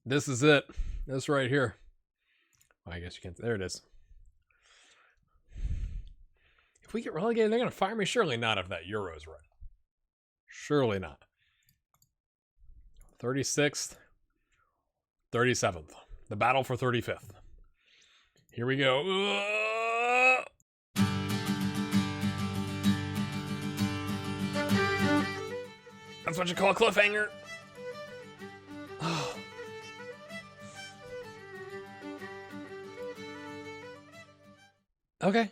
This is it. This right here. Well, I guess you can't. There it is. If we get relegated, they're going to fire me? Surely not if that Euro's right. Surely not. 36th, 37th. The battle for 35th. Here we go. That's what you call a cliffhanger. Okay.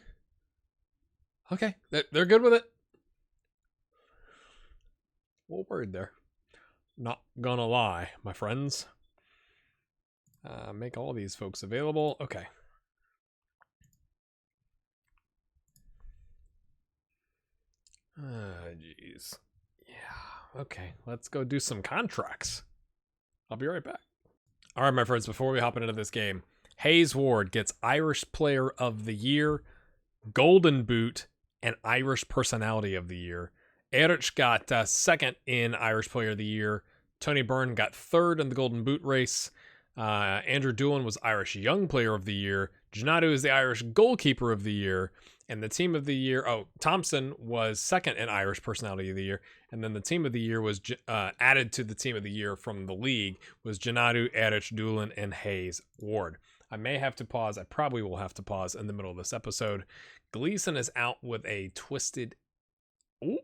Okay. They're good with it. A little worried there. Not gonna lie, my friends. Make all these folks available. Okay. Jeez. Yeah. Okay. Let's go do some contracts. I'll be right back. All right, my friends, before we hop into this game, Hayes Ward gets Irish Player of the Year, Golden Boot, and Irish Personality of the Year. Erich got second in Irish Player of the Year. Tony Byrne got third in the Golden Boot race. Andrew Doolan was Irish Young Player of the Year. Janadu is the Irish Goalkeeper of the Year. And the Team of the Year, Thompson was second in Irish Personality of the Year. And then the Team of the Year was added to the Team of the Year from the league was Janadu, Erich, Doolan, and Hayes Ward. I may have to pause. I probably will have to pause in the middle of this episode. Gleason is out with a twisted... Oh,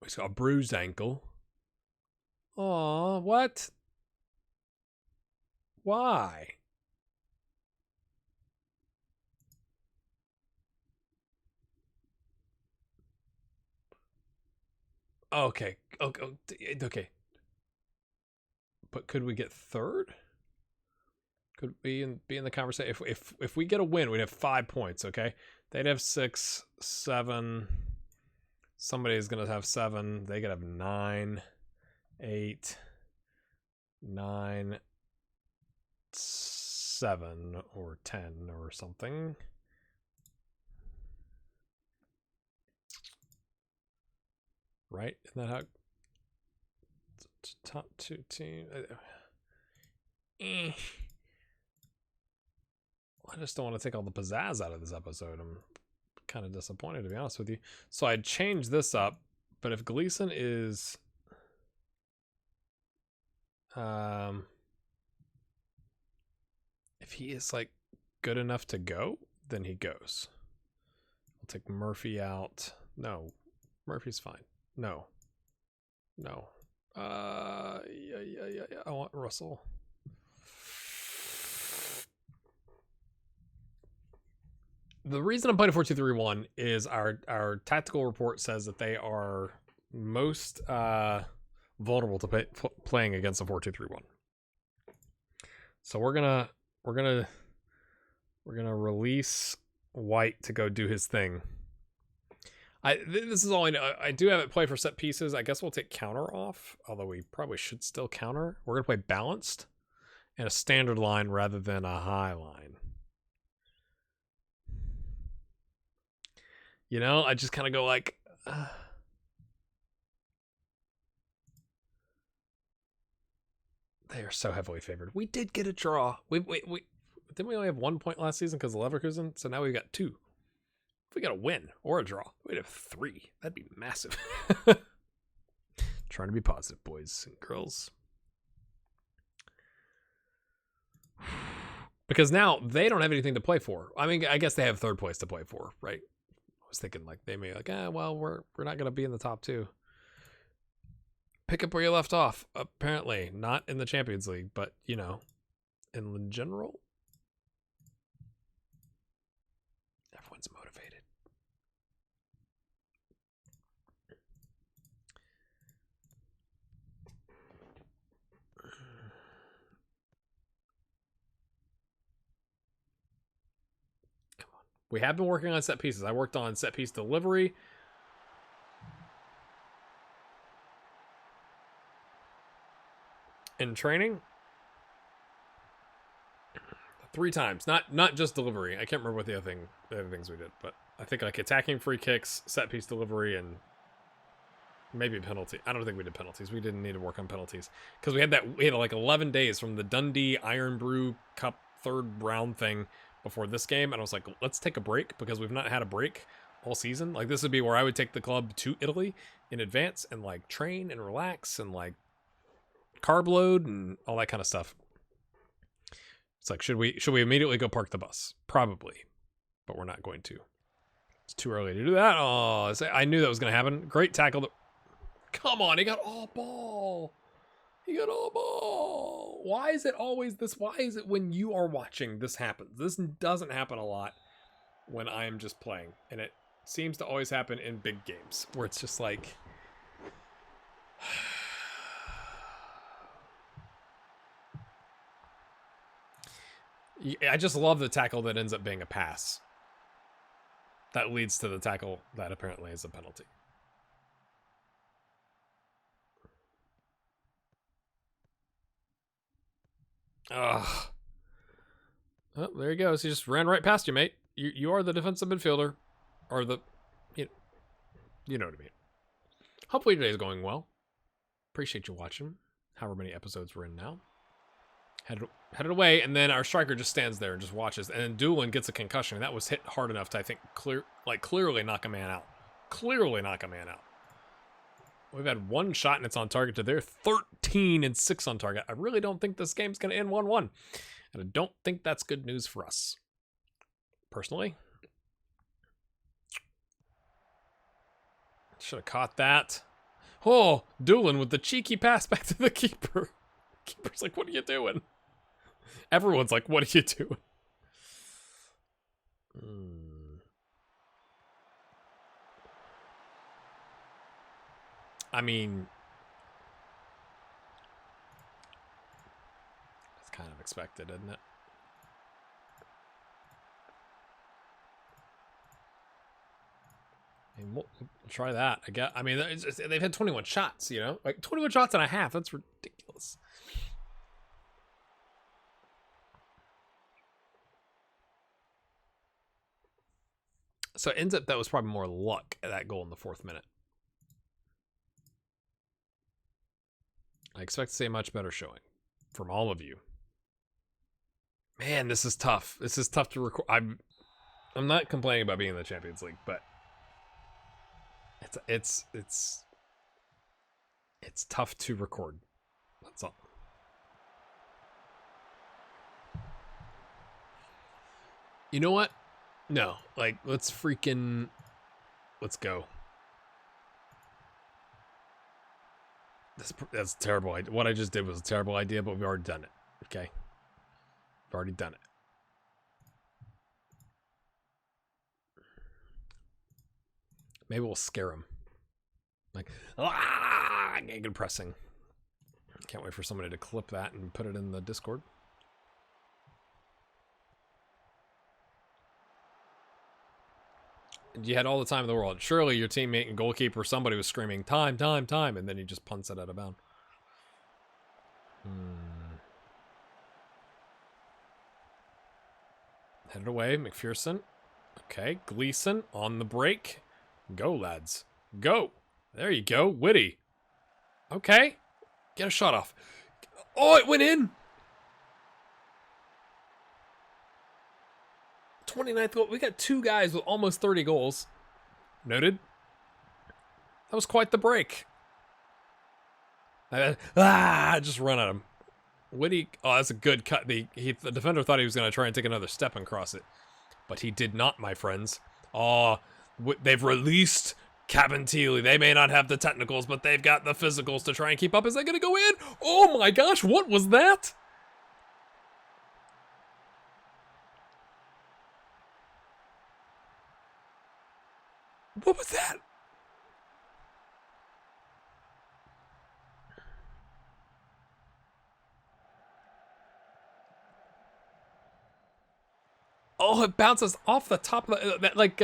he's got a bruised ankle. Aw, what? Why? Okay. Okay. But could we get third? Could we be in the conversation? If we get a win, we'd have 5 points, okay? They'd have 6, 7. Somebody's going to have 7. They could have 9, 8, 9, 7, or 10 or something. Right? Isn't that how... Top 2 team... I just don't want to take all the pizzazz out of this episode. I'm kind of disappointed, to be honest with you. So I'd change this up, but if Gleason is... if he is, like, good enough to go, then he goes. I'll take Murphy out. No. Murphy's fine. No. Yeah. I want Russell. The reason I'm playing 4-2-3-1 is our tactical report says that they are most vulnerable to playing against a 4-2-3-1. So we're gonna release White to go do his thing. This is all I know. I do have it play for set pieces. I guess we'll take counter off, although we probably should still counter. We're gonna play balanced and a standard line rather than a high line. You know, I just kind of go like, they are so heavily favored. We did get a draw. We didn't we only have 1 point last season because of Leverkusen? So now we've got 2. If we got a win or a draw, we'd have 3. That'd be massive. Trying to be positive, boys and girls. Because now they don't have anything to play for. I mean, I guess they have third place to play for, right? I was thinking like they may like, well, we're not going to be in the top 2. Pick up where you left off. Apparently, not in the Champions League, but, you know, in general, everyone's motivated. Come on. We have been working on set pieces. I worked on set piece delivery. In training 3 times, not just delivery. I can't remember what the other things we did, but I think like attacking free kicks, set piece delivery, and Maybe a penalty. I don't think we did penalties. We didn't need to work on penalties because we had like 11 days from the Dundee Iron Brew Cup third round thing before this game, and I was like, let's take a break because we've not had a break all season. Like, this would be where I would take the club to Italy in advance and like train and relax and like carb load and all that kind of stuff. It's like, should we immediately go park the bus? Probably, but we're not going to. It's too early to do that. Oh, I knew that was going to happen. Great tackle. Come on, he got all ball. He got all ball. Why is it always this? Why is it when you are watching this happens? This doesn't happen a lot when I am just playing. And it seems to always happen in big games where it's just like... I just love the tackle that ends up being a pass. That leads to the tackle that apparently is a penalty. Ugh. Oh, there he goes. He just ran right past you, mate. You are the defensive midfielder. Or the... You know what I mean. Hopefully today's going well. Appreciate you watching. However many episodes we're in now. Headed away, and then our striker just stands there and just watches. And then Doolin gets a concussion. That was hit hard enough to, I think, clearly knock a man out. Clearly knock a man out. We've had one shot, and it's on target to their 13 and 6 on target. I really don't think this game's going to end 1-1. And I don't think that's good news for us. Personally. Should have caught that. Oh, Doolin with the cheeky pass back to the keeper. Keeper's like, what are you doing? Everyone's like, what are you doing? I mean, that's kind of expected, isn't it? I mean, we'll try that. I mean, they've had 21 shots, you know? Like, 21 shots and a half. That's ridiculous. So it ends up that was probably more luck at that goal in the 4th minute. I expect to see a much better showing from all of you. Man, this is tough. This is tough to record. I'm not complaining about being in the Champions League, but it's tough to record. That's all. You know what? No, like, let's go. That's terrible. What I just did was a terrible idea, but we've already done it. Okay? We've already done it. Maybe we'll scare him. Like, good pressing. Can't wait for somebody to clip that and put it in the Discord. You had all the time in the world. Surely your teammate and goalkeeper, somebody was screaming, time, time, time, and then he just punts it out of bounds. Headed away, McPherson. Okay, Gleason on the break. Go, lads. Go. There you go, Whitty. Okay. Get a shot off. Oh, it went in. 29th goal. We got 2 guys with almost 30 goals. Noted. That was quite the break. Just run at him. Whitty. Oh, that's a good cut. The defender thought he was going to try and take another step and cross it. But he did not, my friends. Oh, they've released Cabinteely. They may not have the technicals, but they've got the physicals to try and keep up. Is that going to go in? Oh my gosh, what was that? What was that? Oh, it bounces off the top of that, like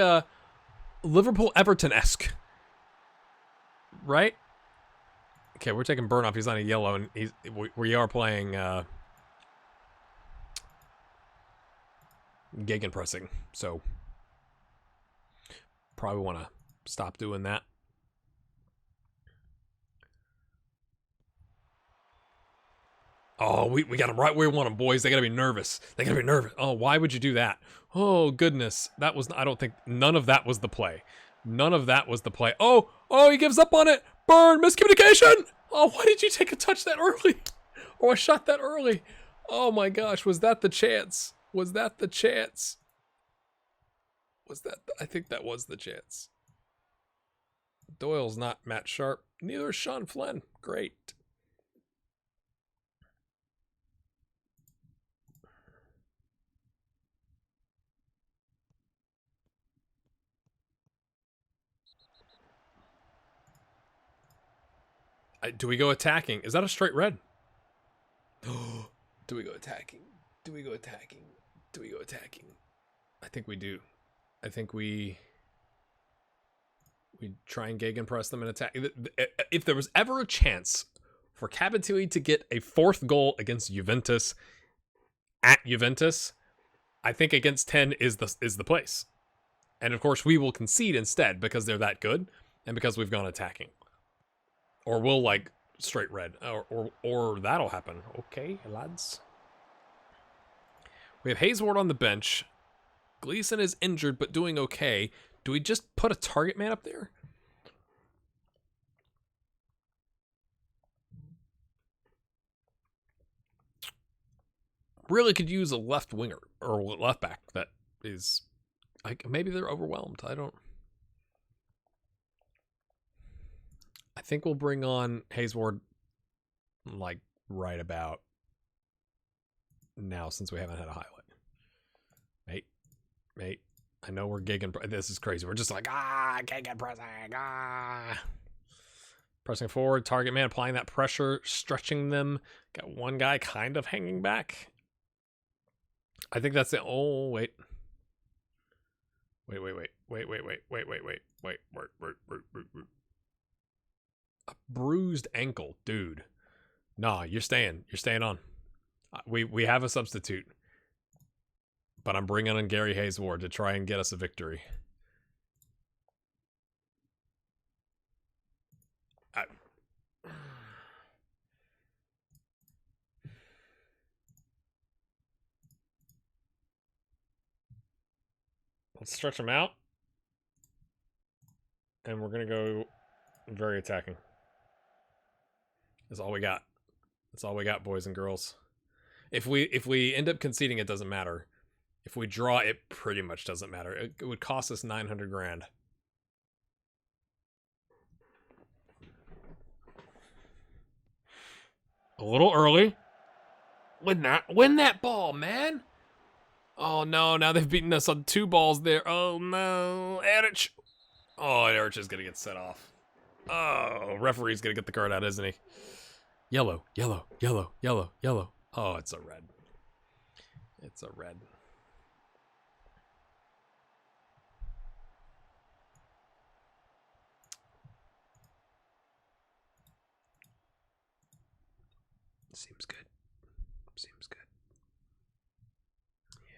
Liverpool Everton-esque, right? Okay, we're taking Burn off. He's on a yellow, and we are playing gegenpressing, so probably want to stop doing that. Oh, we got them right where we want them, boys. They got to be nervous. They got to be nervous. Oh, why would you do that? Oh, goodness. That was, I don't think, none of that was the play. None of that was the play. Oh, he gives up on it. Burn, miscommunication. Oh, why did you take a touch that early? Or a shot that early? Oh my gosh, was that the chance? Was that the chance? I think that was the chance. Doyle's not Matt Sharp. Neither is Sean Flynn. Great. Do we go attacking? Is that a straight red? Do we go attacking? Do we go attacking? Do we go attacking? I think we do. I think we try and gegenpress them and attack. If there was ever a chance for Cabinteely to get a fourth goal against Juventus at Juventus, I think against 10 is the place. And of course we will concede instead because they're that good and because we've gone attacking. Or we'll like straight red or that'll happen. Okay, lads. We have Haysward on the bench. Gleason is injured but doing okay. Do we just put a target man up there? Really could use a left winger or left back that is like maybe they're overwhelmed. I think we'll bring on Haysward like right about now since we haven't had a highlight. Mate, I know we're gigging. This is crazy. We're just like, gigging pressing, Pressing forward, target man, applying that pressure, stretching them. Got one guy kind of hanging back. I think that's it. Oh, wait. Wait. A bruised ankle, dude. Nah, you're staying on. We have a substitute. But I'm bringing in Gary Haysward to try and get us a victory. Let's stretch him out. And we're going to go very attacking. That's all we got. That's all we got, boys and girls. If we end up conceding, it doesn't matter. If we draw, it pretty much doesn't matter. It would cost us 900 grand. A little early. Win that ball, man. Oh no, now they've beaten us on 2 balls there. Oh no, Erich. Oh, Erich is gonna get set off. Oh, referee's gonna get the card out, isn't he? Yellow. Oh, it's a red. It's a red. Seems good. Seems good. Yeah.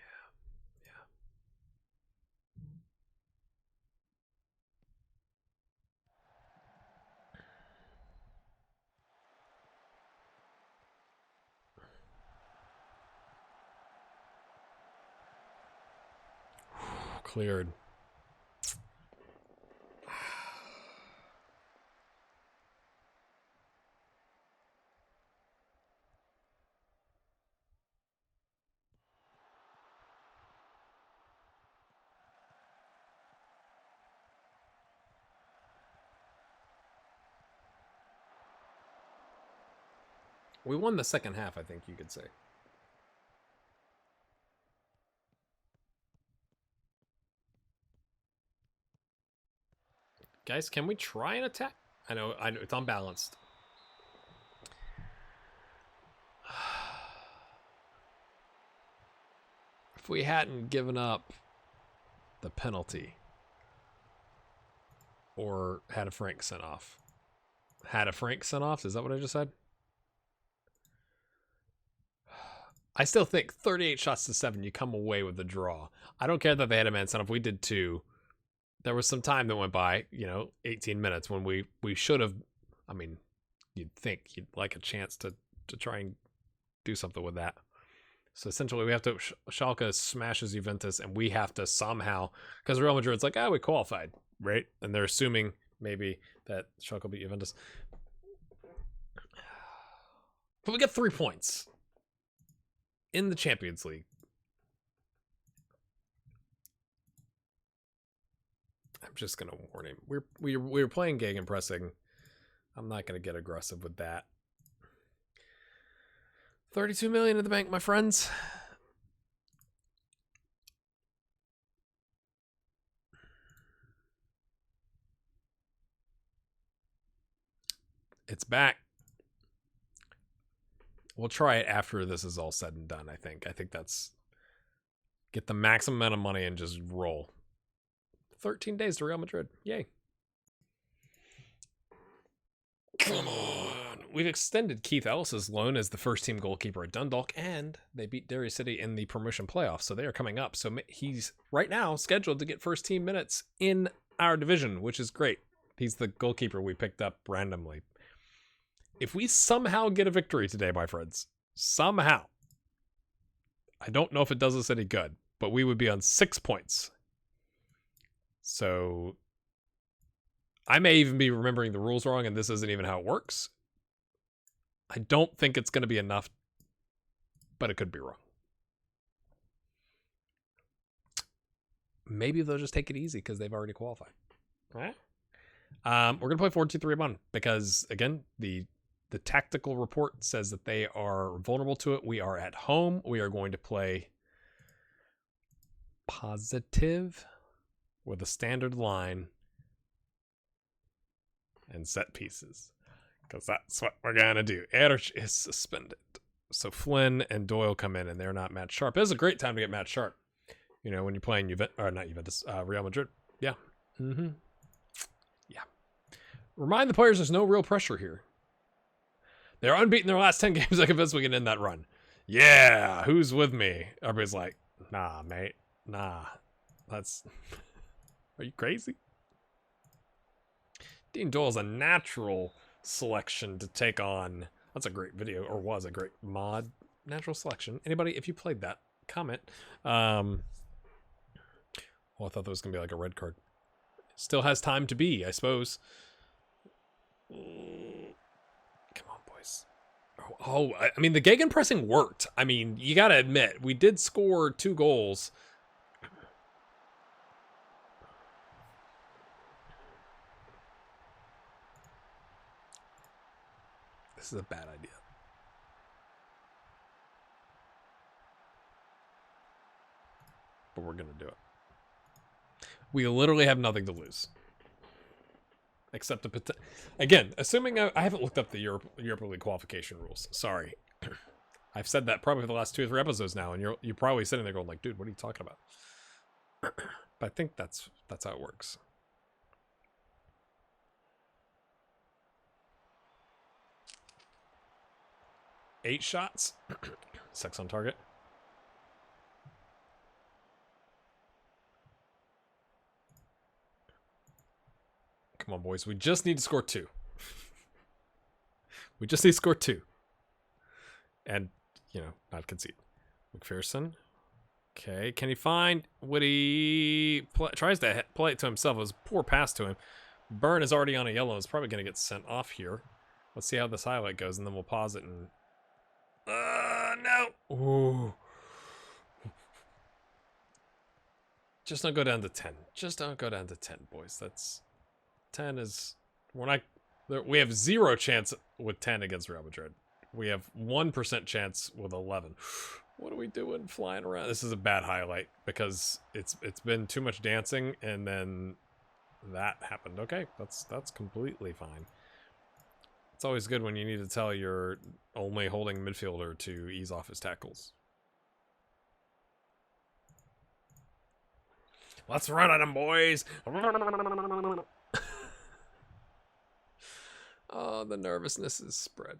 Cleared. We won the second half, I think you could say. Guys, can we try and attack? I know it's unbalanced. If we hadn't given up the penalty or had a Frank sent off. Had a Frank sent off? Is that what I just said? I still think 38 shots to 7, you come away with the draw. I don't care that they had a man sent off. We did 2. There was some time that went by, 18 minutes when we should have, I mean, you'd think you'd like a chance to try and do something with that. So essentially, we have to Schalke smashes Juventus, and we have to somehow, because Real Madrid's like, we qualified, right? And they're assuming maybe that Schalke beat Juventus. But we get 3 points in the Champions League. I'm just gonna warn him. We're playing gegenpressing. I'm not gonna get aggressive with that. 32 million in the bank, my friends. It's back. We'll try it after this is all said and done, I think. I think that's... Get the maximum amount of money and just roll. 13 days to Real Madrid. Yay. Come on. We've extended Keith Ellis's loan as the first-team goalkeeper at Dundalk, and they beat Derry City in the promotion playoffs, so they are coming up. So he's right now scheduled to get first-team minutes in our division, which is great. He's the goalkeeper we picked up randomly. If we somehow get a victory today, my friends, somehow, I don't know if it does us any good, but we would be on 6 points. So I may even be remembering the rules wrong, and this isn't even how it works. I don't think it's going to be enough, but it could be wrong. Maybe they'll just take it easy because they've already qualified. All right. We're going to play 4-2-3-1 because, again, the tactical report says that they are vulnerable to it. We are at home. We are going to play positive with a standard line and set pieces, because that's what we're going to do. Erich is suspended. So Flynn and Doyle come in, and they're not Matt Sharp. This is a great time to get Matt Sharp. You know, when you're playing Real Madrid. Yeah. Mm-hmm. Yeah. Remind the players there's no real pressure here. They're unbeaten their last 10 games. I convinced we can end that run. Yeah, who's with me? Everybody's like, nah, mate. Nah. That's... Are you crazy? Dean Doyle's a natural selection to take on... That's a great video, or was a great mod. Natural selection. Anybody, if you played that, comment. Well, I thought that was going to be like a red card. Still has time to be, I suppose. Come on, boys. Oh, I mean, the gegenpressing worked. I mean, you got to admit, we did score 2 goals. This is a bad idea. But we're going to do it. We literally have nothing to lose. Except to again, assuming I haven't looked up the Europa League qualification rules. Sorry. I've said that probably for the last 2 or 3 episodes now, and you're probably sitting there going like, dude, what are you talking about? But I think that's how it works. Eight shots. 6 on target. Come on, boys. We just need to score 2. We just need to score 2. And, you know, not concede. McPherson. Okay. Can he find Woody? Tries to play it to himself. It was a poor pass to him. Byrne is already on a yellow. It's probably going to get sent off here. Let's see how this highlight goes, and then we'll pause it and... no. Ooh. Just don't go down to 10. Just don't go down to 10, boys. That's... 10 is... We're not... We have 0 chance with 10 against Real Madrid. We have 1% chance with 11. What are we doing flying around? This is a bad highlight because it's been too much dancing, and then that happened. Okay, that's completely fine. It's always good when you need to tell your only holding midfielder to ease off his tackles. Let's run at him, boys! Oh, the nervousness is spread.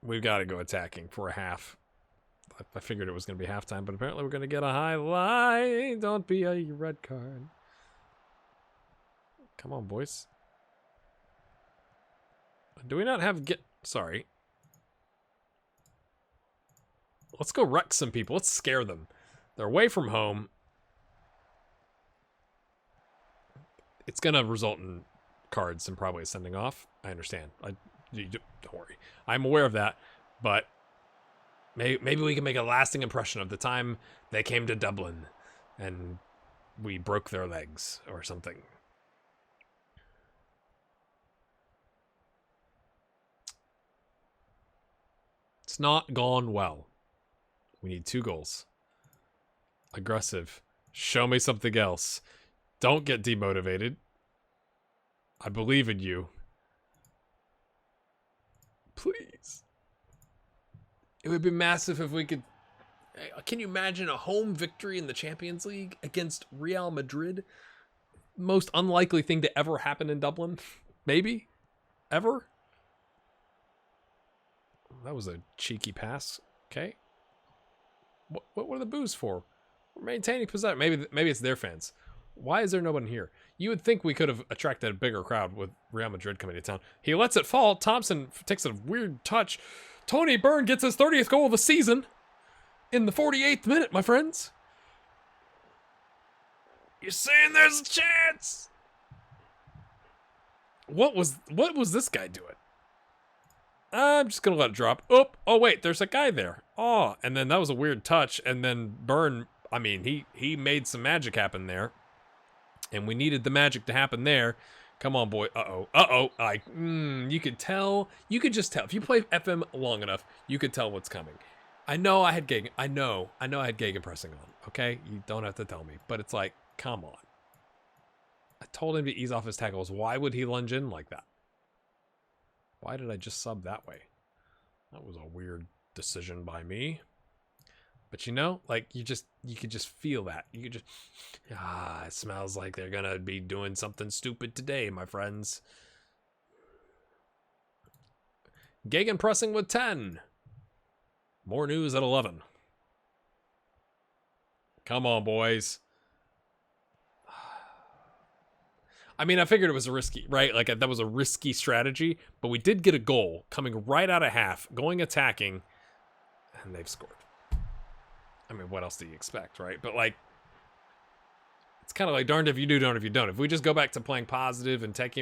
We've got to go attacking for a half. I figured it was going to be halftime, but apparently we're going to get a highlight. Don't be a red card. Come on, boys. Do we not have sorry. Let's go wreck some people. Let's scare them. They're away from home. It's going to result in cards and probably a sending off. I understand. Don't worry. I'm aware of that. But maybe we can make a lasting impression of the time they came to Dublin and we broke their legs or something. It's not gone well. We need 2 goals. Aggressive. Show me something else. Don't get demotivated. I believe in you. Please. It would be massive if we could... Can you imagine a home victory in the Champions League against Real Madrid? Most unlikely thing to ever happen in Dublin? Maybe? Ever? That was a cheeky pass. Okay. What are the boos for? We're maintaining possession. Maybe it's their fans. Why is there no one here? You would think we could have attracted a bigger crowd with Real Madrid coming to town. He lets it fall. Thompson takes a weird touch. Tony Byrne gets his 30th goal of the season in the 48th minute, my friends. You're saying there's a chance? What was this guy doing? I'm just gonna let it drop. Oh wait, there's a guy there. Oh, and then that was a weird touch. And then Byrne, I mean, he made some magic happen there, and we needed the magic to happen there. Come on, boy. You could tell. You could just tell if you play FM long enough. You could tell what's coming. I know I had Gegen. I know I had gegenpressing on. Okay, you don't have to tell me, but it's like, come on. I told him to ease off his tackles. Why would he lunge in like that? Why did I just sub that way? That was a weird decision by me. But you know, like you could just feel that. You could just, it smells like they're gonna be doing something stupid today, my friends. Gegenpressing with 10. More news at 11. Come on, boys. I mean, I figured it was a risky, right? Like, that was a risky strategy, but we did get a goal coming right out of half, going attacking, and they've scored. I mean, what else do you expect, right? But, like, it's kind of like darned if you do, darned if you don't. If we just go back to playing positive and take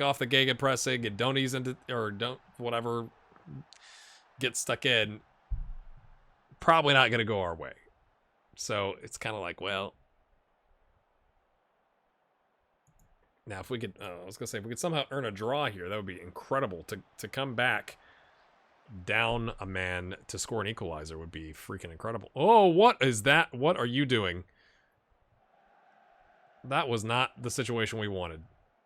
off the gegenpressing and don't ease into, or don't, whatever, get stuck in, probably not going to go our way. So, it's kind of like, well... Now, if we could, I was going to say, if we could somehow earn a draw here, that would be incredible. To come back down a man to score an equalizer would be freaking incredible. Oh, what is that? What are you doing? That was not the situation we wanted.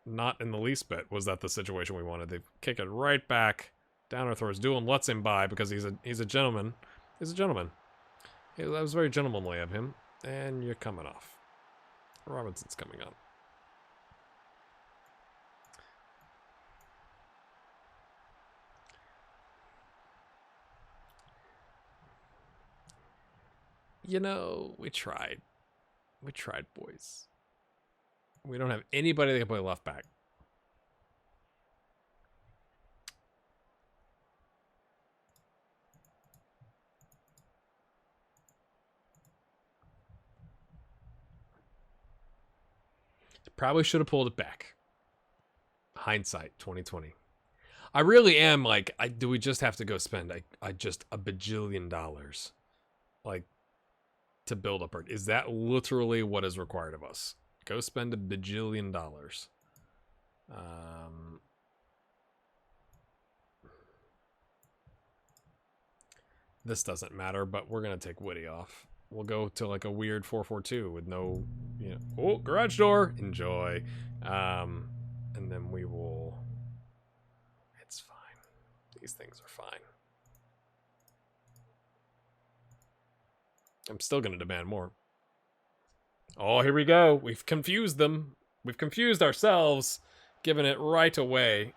Not in the least bit was that the situation we wanted. They kick it right back down our throats. Doolin lets him by because he's a gentleman. He's a gentleman. That was very gentlemanly of him. And you're coming off. Robinson's coming on. You know, we tried. We tried, boys. We don't have anybody that can play left back. Probably should have pulled it back. Hindsight, 2020. I really am like, do we just have to go spend just $1 bajillion? Like, to build up our... Is that literally what is required of us? Go spend $1 bajillion. This doesn't matter, but we're going to take Woody off. We'll go to like a weird 4-4-2 with no... You know, oh, garage door! Enjoy. And then we will... It's fine. These things are fine. I'm still going to demand more. Oh, here we go. We've confused them. We've confused ourselves, giving it right away.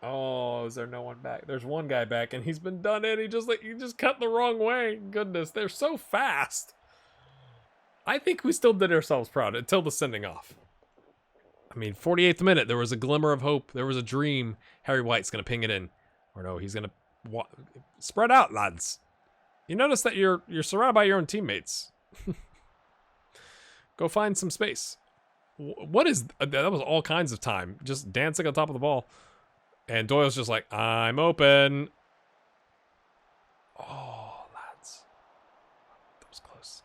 Oh, is there no one back? There's one guy back, and he's been done in. He just cut the wrong way. Goodness, they're so fast. I think we still did ourselves proud until the sending off. I mean, 48th minute, there was a glimmer of hope. There was a dream. Harry White's going to ping it in. Or no, he's going to spread out, lads. You notice that you're surrounded by your own teammates. Go find some space. What is... That was all kinds of time. Just dancing on top of the ball. And Doyle's just like, I'm open. Oh, lads. That was close.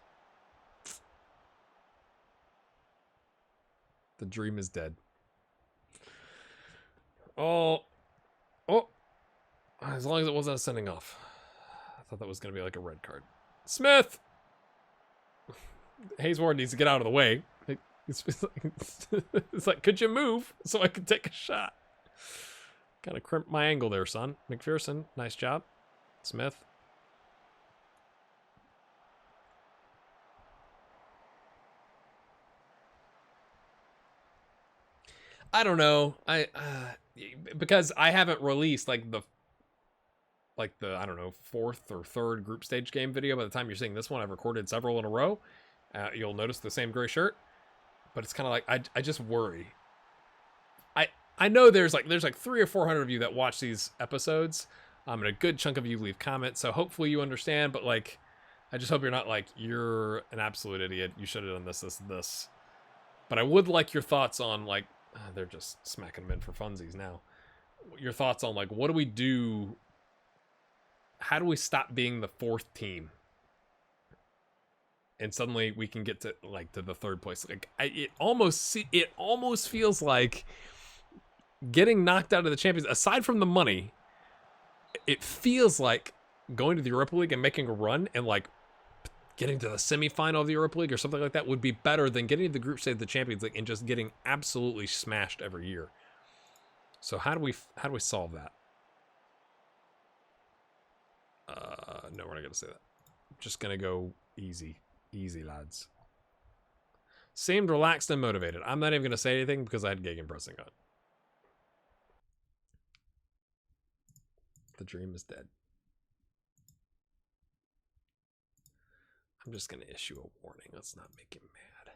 The dream is dead. Oh. As long as it wasn't a sending off. I thought that was going to be like a red card. Smith! Hayes Ward needs to get out of the way. It's like, could you move so I could take a shot? Kind of crimp my angle there, son. McPherson, nice job. Smith. I don't know. Because I haven't released like the I don't know, 4th or 3rd group stage game video. By the time you're seeing this one, I've recorded several in a row. You'll notice the same gray shirt, but it's kind of like I just worry. I know there's like 300 or 400 of you that watch these episodes, and a good chunk of you leave comments. So hopefully you understand. But like, I just hope you're not like, you're an absolute idiot. You should have done this. But I would like your thoughts on like, they're just smacking them in for funsies now. Your thoughts on like, what do we do? How do we stop being the 4th team? And suddenly we can get to like to the 3rd place. Like it almost feels like getting knocked out of the Champions. Aside from the money, it feels like going to the Europa League and making a run and like getting to the semifinal of the Europa League or something like that would be better than getting to the group stage of the Champions League and just getting absolutely smashed every year. So how do we solve that? No, we're not gonna say that. I'm just gonna go easy, lads. Seemed relaxed and motivated. I'm not even gonna say anything because I had gegenpressing on. The dream is dead. I'm just gonna issue a warning. Let's not make him mad.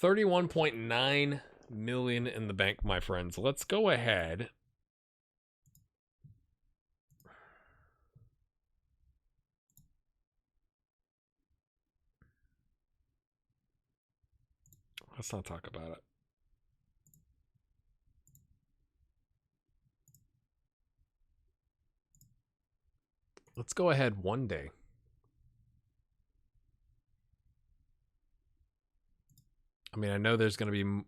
31.9 million in the bank, my friends. Let's go ahead. Let's not talk about it. Let's go ahead one day. I mean, I know there's going to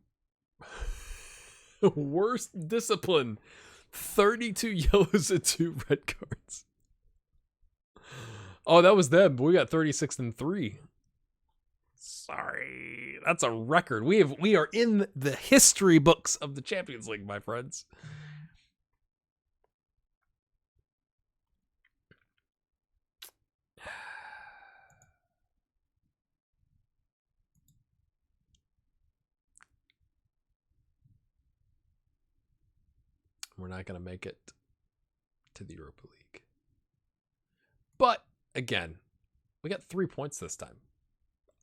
be worst discipline. 32 yellows and 2 red cards. Oh, that was them. We got 36 and 3. Sorry. That's a record. We are in the history books of the Champions League, my friends. We're not going to make it to the Europa League. But again, we got 3 points this time.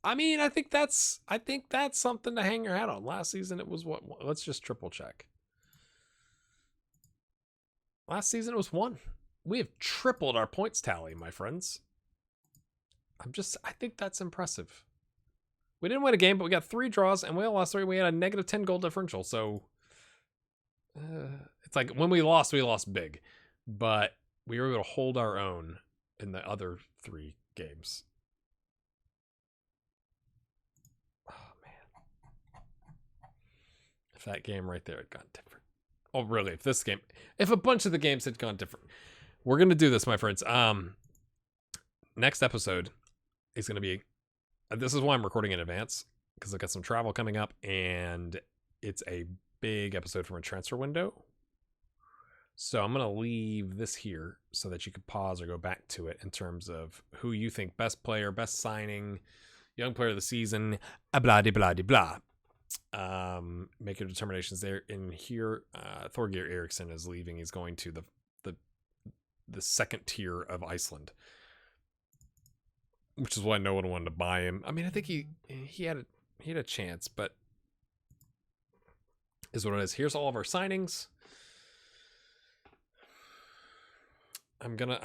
I mean, I think that's something to hang your hat on. Last season it was what? Let's just triple check. Last season it was 1. We have tripled our points tally, my friends. I think that's impressive. We didn't win a game, but we got 3 draws and we all lost 3. We had a negative 10 goal differential. So it's like when we lost big, but we were able to hold our own in the other 3 games. That game right there had gone different. Oh, really? If a bunch of the games had gone different, we're gonna do this, my friends. Next episode is gonna be. This is why I'm recording in advance because I've got some travel coming up, and it's a big episode from a transfer window. So I'm gonna leave this here so that you can pause or go back to it in terms of who you think best player, best signing, young player of the season, blah de blah de blah. Make your determinations there. In here, Thorgeir Eriksson is leaving. He's going to the second tier of Iceland, which is why no one wanted to buy him. I mean, I think he had a chance, but is what it is. Here's all of our signings. I'm gonna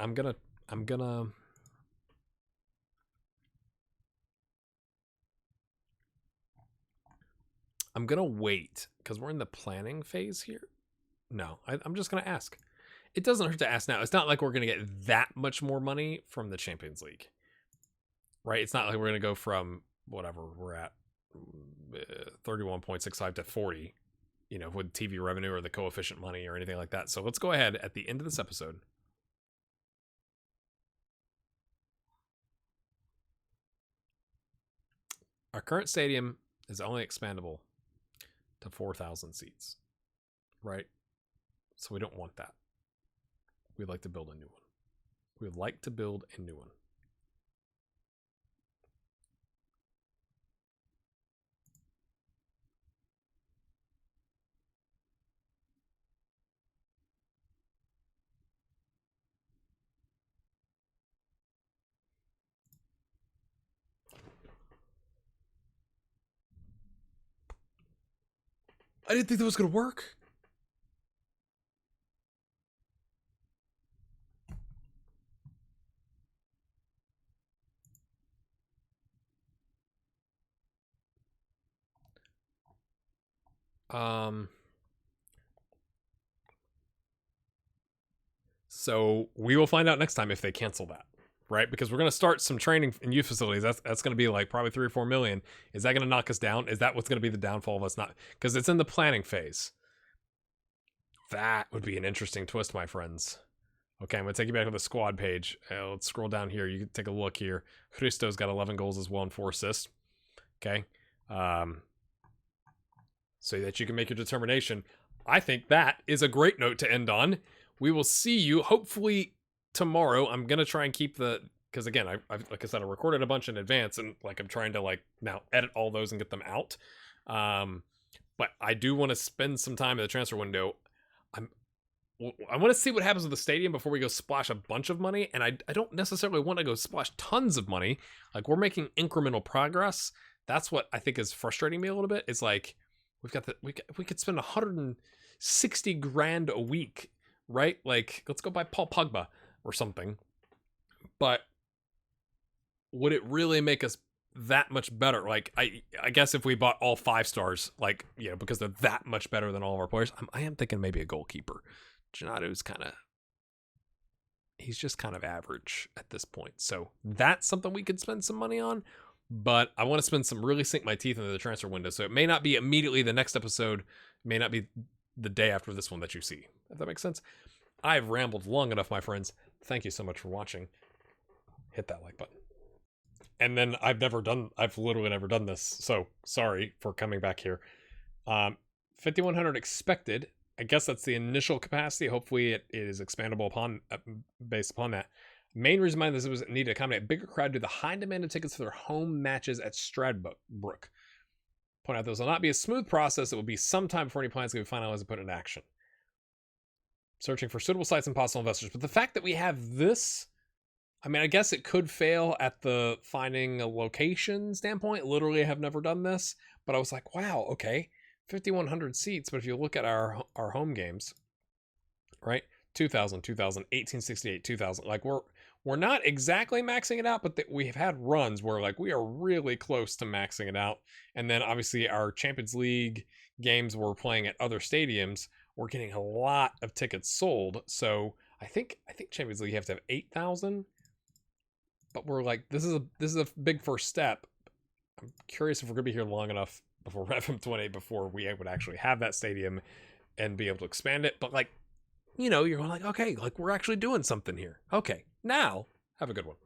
wait because we're in the planning phase here. No, I'm just gonna ask. It doesn't hurt to ask now. It's not like we're gonna get that much more money from the Champions League, right? It's not like we're gonna go from whatever we're at 31.65 to 40, with TV revenue or the coefficient money or anything like that. So let's go ahead at the end of this episode. Our current stadium is only expandable to 4,000 seats, right? So we don't want that. We'd like to build a new one. We would like to build a new one. I didn't think that was going to work. So we will find out next time if they cancel that, right? Because we're going to start some training in youth facilities. That's going to be like probably 3 or 4 million. Is that going to knock us down? Is that what's going to be the downfall of us not? Because it's in the planning phase. That would be an interesting twist, my friends. Okay, I'm going to take you back to the squad page. Let's scroll down here. You can take a look here. Christo's got 11 goals as well and 4 assists. Okay. So that you can make your determination. I think that is a great note to end on. We will see you hopefully tomorrow. I'm going to try and keep because again, I've like I said, I recorded a bunch in advance and I'm trying to now edit all those and get them out. But I do want to spend some time in the transfer window. I want to see what happens with the stadium before we go splash a bunch of money. And I don't necessarily want to go splash tons of money. Like, we're making incremental progress. That's what I think is frustrating me a little bit. It's like, we could spend 160 grand a week, right? Like, let's go buy Paul Pogba or something. But would it really make us that much better? Like, I guess if we bought all 5 stars, because they're that much better than all of our players, I am thinking maybe a goalkeeper. Genato's he's just kind of average at this point. So that's something we could spend some money on, but I want to really sink my teeth into the transfer window. So it may not be immediately the next episode, it may not be the day after this one that you see, if that makes sense. I've rambled long enough, my friends. Thank you so much for watching. Hit that like button. And then I've literally never done this. So sorry for coming back here. 5,100 expected. I guess that's the initial capacity. Hopefully it is expandable based upon that. Main reason behind this was need to accommodate a bigger crowd due to the high demand of tickets for their home matches at Stradbrook. Point out this will not be a smooth process. It will be some time before any plans can be finalized and put into action. Searching for suitable sites and possible investors. But the fact that we have this, I guess it could fail at the finding a location standpoint. Literally, I have never done this, but I was like, wow, okay. 5,100 seats, but if you look at our home games, right? 2,000, 1868, 2,000. Like, we're not exactly maxing it out, but we've had runs where we are really close to maxing it out. And then obviously our Champions League games we're playing at other stadiums, we're getting a lot of tickets sold. So I think Champions League you have to have 8,000, but we're this is a big first step. I'm curious if we're gonna be here long enough before FM20 before we would actually have that stadium and be able to expand it. But you're going okay, we're actually doing something here. Okay, now have a good one.